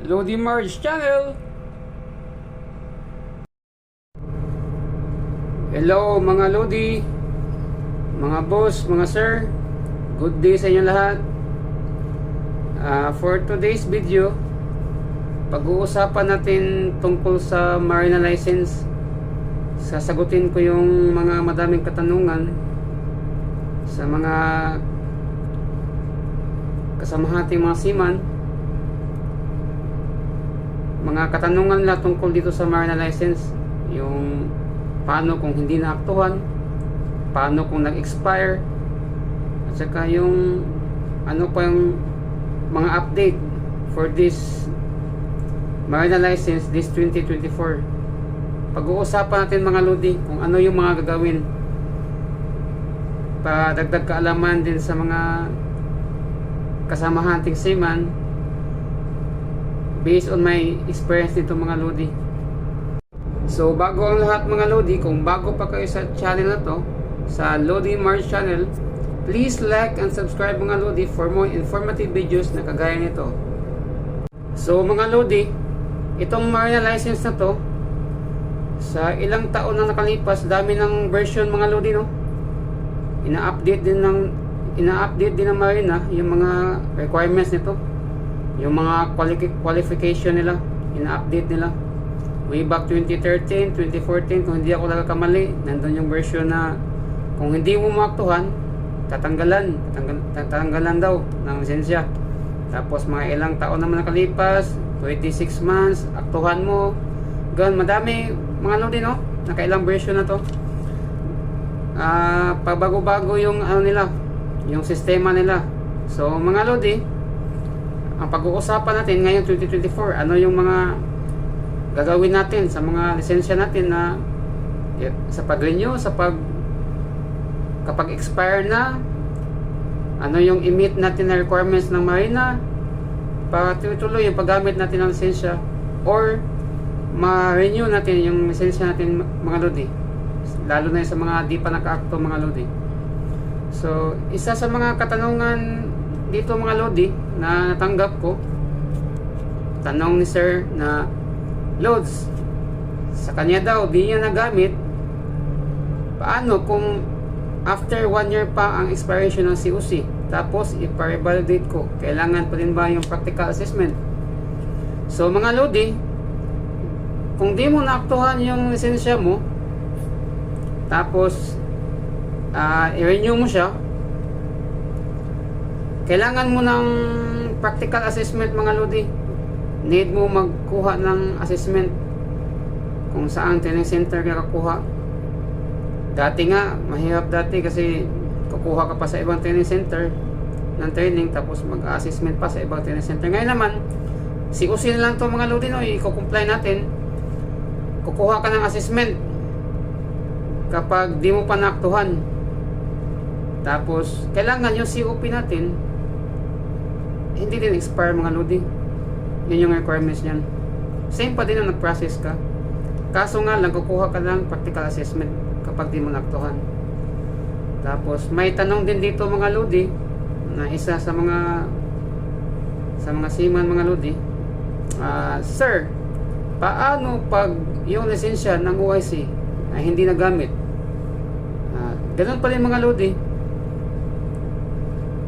Lodi Marge Channel. Hello mga Lodi, mga boss, mga sir. Good day sa inyo lahat. For today's video, pag-uusapan natin tungkol sa marina license. Sasagutin ko yung mga madaming katanungan sa mga kasamahating mga seaman. Mga katanungan lang tungkol dito sa marina license. Yung paano kung hindi naaktuhan, paano kung nag-expire, at saka yung ano pa yung mga update for this marina license this 2024. Pag-uusapan natin mga Lodi kung ano yung mga gagawin para dagdag kaalaman din sa mga kasamahating seaman based on my experience nito mga Lodi. So bago ang lahat mga Lodi, kung bago pa kayo sa channel na to, sa Lodi Marge Channel, please like and subscribe mga Lodi for more informative videos na kagaya nito. So mga Lodi, itong marina license na to, sa ilang taon na nakalipas, dami ng version mga Lodi, no? Ina-update din ng marina yung mga requirements nito, yung mga qualification nila, ina-update nila. Way back 2013, 2014, kung hindi ako nagkakamali, nandun yung version na kung hindi mo maaktuhan, tatanggalan daw ng lisensya. Tapos mga ilang taon naman nakalipas, 26 months, aktuhan mo. Ganun, madami mga Lodi, no? Nakailang version na to. Pabago-bago yung ano nila, yung sistema nila. So mga Lodi, ang pag-uusapan natin ngayon 2024, ano yung mga gagawin natin sa mga lisensya natin na sa pag-renew, kapag expire na, ano yung i-meet natin na requirements ng marina para tuloy yung paggamit natin ng lisensya, or ma-renew natin yung lisensya natin mga Lodi, lalo na sa mga di pa naka-acto mga Lodi. So isa sa mga katanungan dito mga Lodi na natanggap ko, tanong ni sir na, Lods, sa kanya daw di niya nagamit, paano kung after 1 year pa ang expiration ng COC, tapos ipa-revalidate ko, kailangan pa rin ba yung practical assessment? So mga Lodi, kung di mo naaktuhan yung lisensya mo, tapos i-renew mo siya, kailangan mo ng practical assessment mga Lodi. Need mo magkuha ng assessment kung saan training center ka kukuha. Dati nga, mahirap dati kasi kukuha ka pa sa ibang training center ng training, tapos mag-assessment pa sa ibang training center. Ngayon naman, COC na lang to mga Lodi, no? I-comply natin. Kukuha ka ng assessment kapag di mo pa naaktuhan. Tapos, kailangan yung COP natin hindi din expire mga Lodi. Yun yung requirements niyan. Same pa din na nag-process ka. Kaso nga lang, kukuha ka ng practical assessment kapag di mo naaktuhan. Tapos, may tanong din dito mga Lodi, na isa sa mga seaman mga Lodi. Sir, paano pag yung lisensya ng OIC ay hindi nagamit? Ganun pa rin mga Lodi.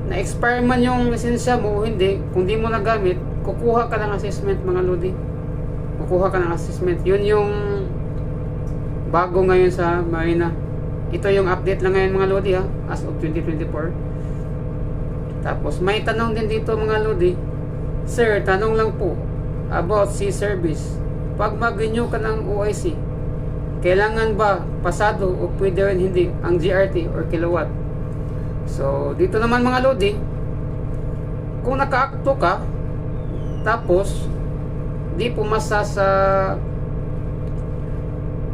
Na-expire man yung lisensya mo o hindi, kung di mo nagamit, kukuha ka ng assessment mga Lodi. Kukuha ka ng assessment. Yun yung bago ngayon sa marina. Ito yung update lang ngayon mga Lodi, ha, as of 2024. Tapos may tanong din dito mga Lodi, Sir, tanong lang po about sea service. Pag mag-renew ka ng OIC, kailangan ba pasado o pwede rin hindi ang GRT or kilowatt? So dito naman mga Lodi, kung naka-acto ka tapos di pumasa sa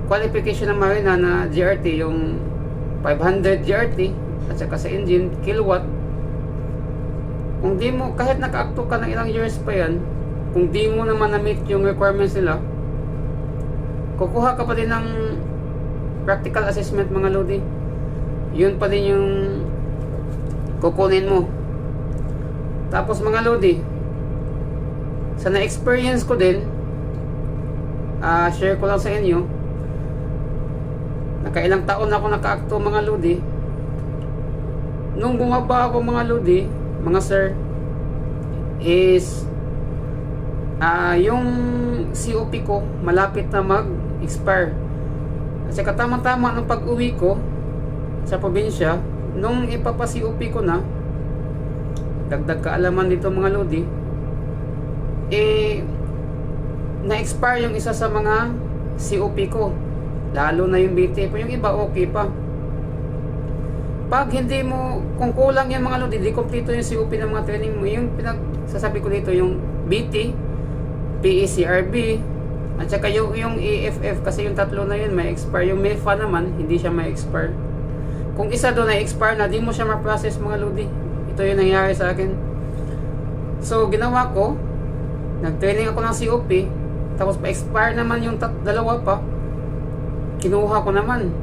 qualification ng marina na GRT, yung 500 GRT at saka sa engine kilowatt, kung di mo, kahit naka-acto ka ng ilang years pa yan, kung di mo naman na-meet yung requirements nila, kukuha ka pa din ng practical assessment mga Lodi. Yun pa din yung kukunin mo. Tapos mga Lodi, Sa na-experience ko din, share ko lang sa inyo. Nakailang taon na ako naka-acto mga lodi. Nung bumaba ako mga lodi, mga sir, is yung COP ko malapit na mag-expire. Kasi katama-tama ng pag-uwi ko sa probinsya, nung ipapa-COP ko na, dagdag kaalaman dito mga lodi, na-expire yung isa sa mga COP ko, lalo na yung BT po. Yung iba okay pa. Pag hindi mo, kung kulang yung mga lodi, di kompleto yung COP ng mga training mo, yung pinagsasabi ko dito, yung BT, PECRB, at saka yung EFF, kasi yung tatlo na yun may expire. Yung MEFA naman, hindi siya may expire. Kung isa doon ay expire na, di mo siya ma-process mga lodi. Ito yung nangyari sa akin. So ginawa ko, nag-training ako ng COP, tapos pa-expire naman yung dalawa pa, kinuha ko naman.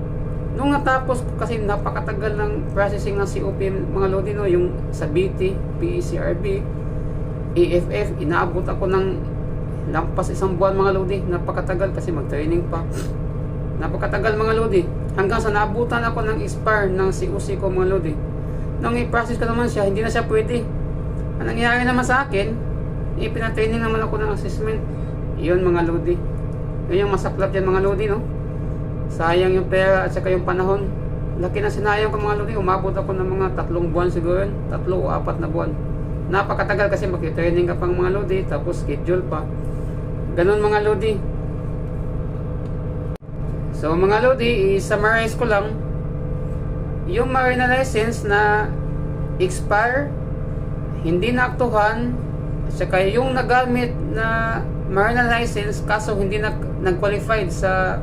Nung natapos ko, kasi napakatagal ng processing ng COP mga lodi, no, yung sa BT, PECRB, EFF, inaabot ako ng lampas isang buwan mga lodi. Napakatagal kasi mag-training pa. Napakatagal mga lodi. Hanggang sa naabutan ako ng expire ng COC ko mga lodi. Nung i-process ko naman siya, hindi na siya pwede. Ang nangyari naman sa akin, ipinatraining naman ako ng assessment. Iyon mga lodi. Yun yung masaklap yan mga lodi, no? Sayang yung pera at saka yung panahon. Laki na sinayang ko mga lodi. Umabot ako ng mga 3 buwan siguro. 3 o 4 na buwan. Napakatagal kasi mag-training ka pang mga lodi, tapos schedule pa. Ganun mga lodi. So mga lodi, i-summarize ko lang. Yung marina license na expire, hindi naaktuhan, at saka yung nagamit na marina license kaso hindi nag-qualified sa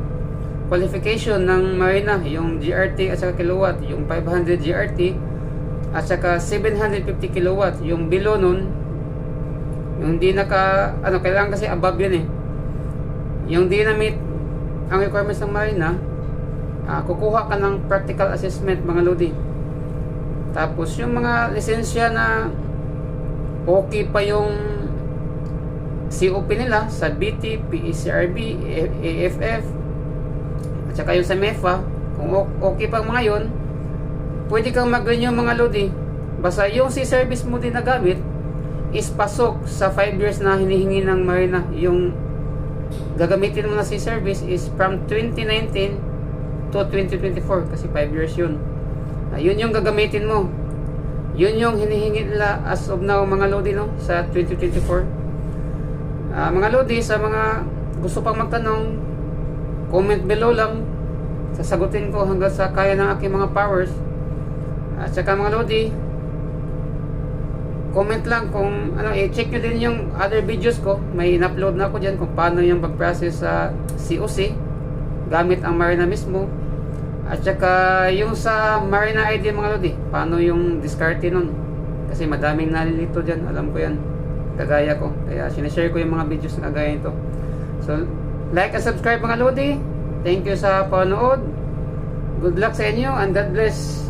qualification ng marina, yung GRT at saka kilowatt, yung 500 GRT at saka 750 kilowatt, yung below nun, yung di kailangan kasi above yun eh. Yung di na meet ang requirements ng marina, kukuha ka ng practical assessment mga lodi. Tapos yung mga lisensya na okay pa yung COP nila sa BT, PECRB, AFF at saka yung sa MEFA, kung okay pa mga yon, pwede kang mag-renew mga lodi. Basta yung C-service mo din na gamit is pasok sa 5 years na hinihingi ng marina. Yung gagamitin mo na C-service is from 2019 to 2024 kasi 5 years yun. Yun yung gagamitin mo. Yun yung hinihingi nila as of now mga lodi, no, sa 2024. Mga lodi, sa mga gusto pang magtanong, comment below lang, sasagutin ko hanggang sa kaya ng aking mga powers. At saka mga lodi, comment lang kung i-check nyo din yung other videos ko. May in-upload na ako dyan kung paano yung pag-process sa COC gamit ang Marina mismo. At saka yung sa Marina ID mga lodi, paano yung discarte nun, kasi madaming nalilito dyan, alam ko yan, kagaya ko, kaya sinashare ko yung mga videos na kagaya nito. So like and subscribe mga lodi. Thank you sa panood. Good luck sa inyo and God bless.